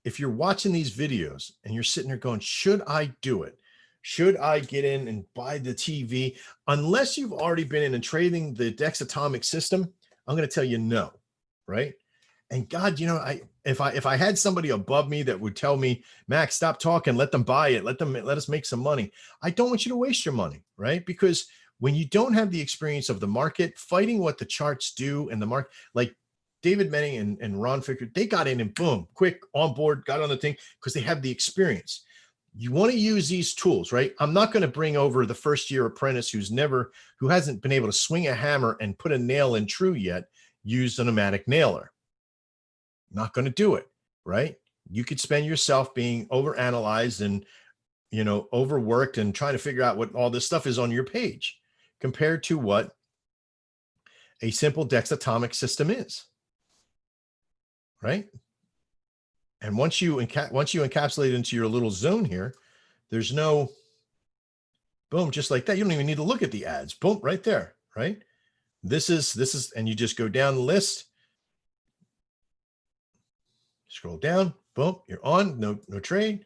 if you're watching these videos and you're sitting there going, should I do it? Should I get in and buy the TV? Unless you've already been in and trading the Dexatomic system, I'm going to tell you no, right? And God, you know, if I had somebody above me that would tell me, Max, stop talking, let them buy it, let us make some money. I don't want you to waste your money, right? Because when you don't have the experience of the market, fighting what the charts do and the market, like David Menning and Ron Fickert, they got in and boom, quick on board, got on the thing because they have the experience. You want to use these tools, right? I'm not going to bring over the first year apprentice who hasn't been able to swing a hammer and put a nail in true yet, use a pneumatic nailer. Not going to do it, right? You could spend yourself being overanalyzed and, you know, overworked and trying to figure out what all this stuff is on your page compared to what a simple Dexatomic system is, right? And once you encapsulate it into your little zone here, there's no boom, just like that. You don't even need to look at the ads. Boom, right there, right? This is, and you just go down the list. Scroll down, boom, you're on, no trade,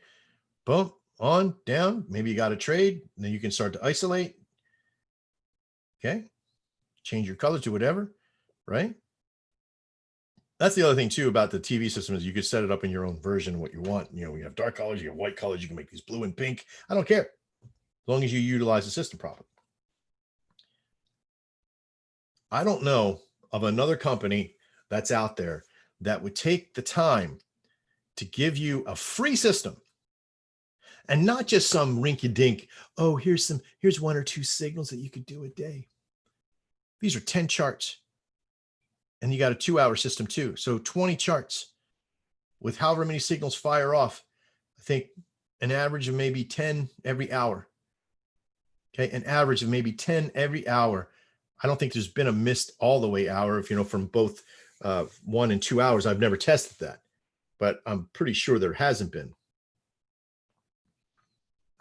boom, on, down, maybe you got a trade, and then you can start to isolate, okay? Change your color to whatever, right? That's the other thing too about the TV system is you could set it up in your own version, what you want. You know, you have dark colors, you have white colors, you can make these blue and pink. I don't care, as long as you utilize the system properly. I don't know of another company that's out there that would take the time to give you a free system and not just some rinky dink. Oh, here's 1 or 2 signals that you could do a day. These are 10 charts and you got a 2-hour system too. So 20 charts with however many signals fire off. I think an average of maybe 10 every hour. Okay, an average of maybe 10 every hour. I don't think there's been a missed all the way hour, if you know, from both 1 and 2 hours. I've never tested that, but I'm pretty sure there hasn't been.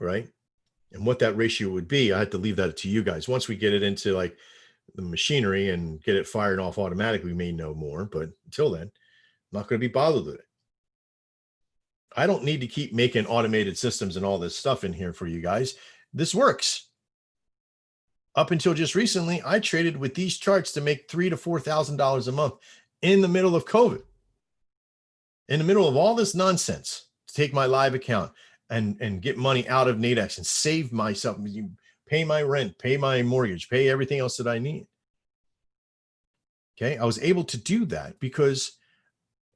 Right. And what that ratio would be, I had to leave that to you guys. Once we get it into like the machinery and get it fired off automatically, we may know more. But until then, I'm not going to be bothered with it. I don't need to keep making automated systems and all this stuff in here for you guys. This works. Up until just recently, I traded with these charts to make $3,000 to $4,000 a month in the middle of COVID, in the middle of all this nonsense, to take my live account and get money out of Nadex and save myself, pay my rent, pay my mortgage, pay everything else that I need. Okay, I was able to do that because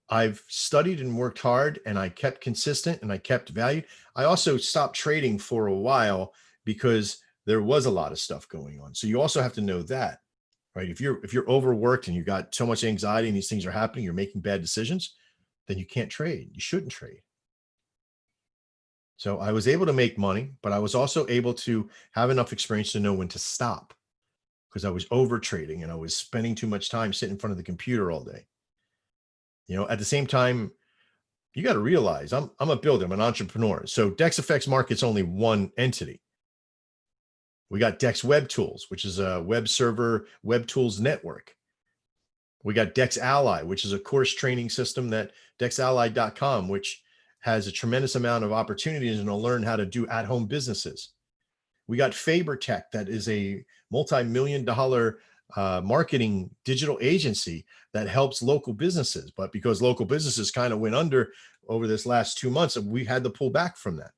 I've studied and worked hard, and I kept consistent, and I kept value. I also stopped trading for a while because there was a lot of stuff going on. So you also have to know that, right? If you're overworked and you got so much anxiety and these things are happening, you're making bad decisions, then you can't trade. You shouldn't trade. So I was able to make money, but I was also able to have enough experience to know when to stop, because I was over trading and I was spending too much time sitting in front of the computer all day. You know, at the same time, you got to realize I'm a builder, I'm an entrepreneur. So DexFX Market's only one entity. We got Dex Web Tools, which is a web server, web tools network. We got Dex Ally, which is a course training system, that DexAlly.com, which has a tremendous amount of opportunities and to learn how to do at-home businesses. We got Faber Tech, that is a multi-million-dollar marketing digital agency that helps local businesses. But because local businesses kind of went under over this last 2 months, we had to pull back from that.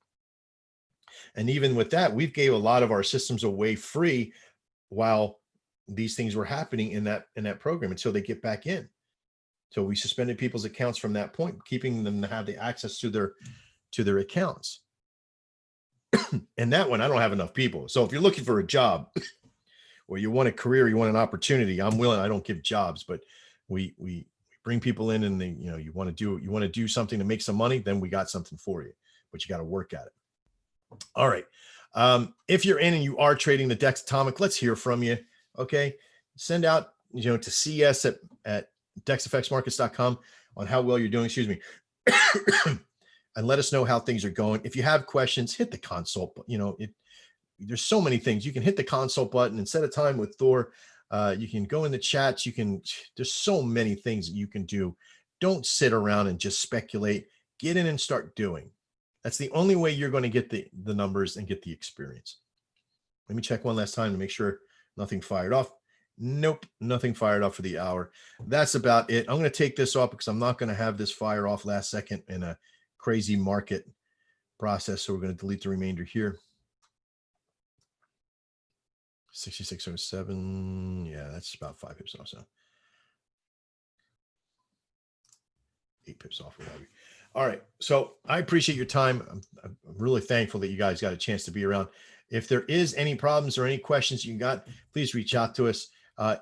And even with that, we've gave a lot of our systems away free while these things were happening in that program until they get back in. So we suspended people's accounts from that point, keeping them to have the access to their accounts. And that one, I don't have enough people. So if you're looking for a job or you want a career, you want an opportunity, I'm willing. I don't give jobs, but we bring people in, and you want to do something to make some money, then we got something for you, but you got to work at it. All right. If you're in and you are trading the Dex Atomic, let's hear from you. Okay. Send out, to CS at DexFXMarkets.com on how well you're doing. Excuse me. And let us know how things are going. If you have questions, hit the consult. There's so many things. You can hit the consult button and set a time with Thor. You can go in the chats. There's so many things that you can do. Don't sit around and just speculate. Get in and start doing. That's the only way you're going to get the numbers and get the experience. Let me check one last time to make sure nothing fired off. Nope, nothing fired off for the hour. That's about it. I'm going to take this off because I'm not going to have this fire off last second in a crazy market process. So we're going to delete the remainder here. 6607. Yeah, that's about 5 pips off. So 8 pips off. All right. So I appreciate your time. I'm really thankful that you guys got a chance to be around. If there is any problems or any questions you got, please reach out to us.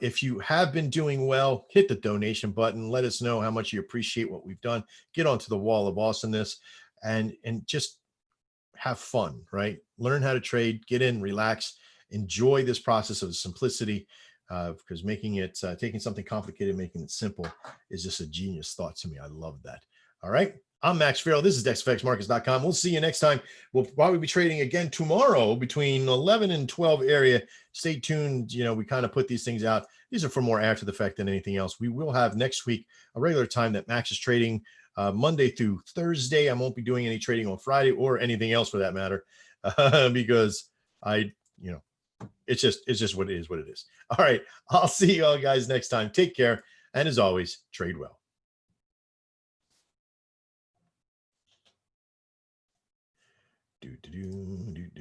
If you have been doing well, hit the donation button. Let us know how much you appreciate what we've done. Get onto the wall of awesomeness and just have fun, right? Learn how to trade, get in, relax, enjoy this process of simplicity, because making it, taking something complicated, making it simple is just a genius thought to me. I love that. All right. I'm Max Farrell. This is DexFXMarkets.com. We'll see you next time. We'll probably be trading again tomorrow between 11 and 12 area. Stay tuned. We kind of put these things out. These are for more after the fact than anything else. We will have next week a regular time that Max is trading Monday through Thursday. I won't be doing any trading on Friday or anything else for that matter, because it's just what it is. All right. I'll see you all guys next time. Take care. And as always, trade well. Do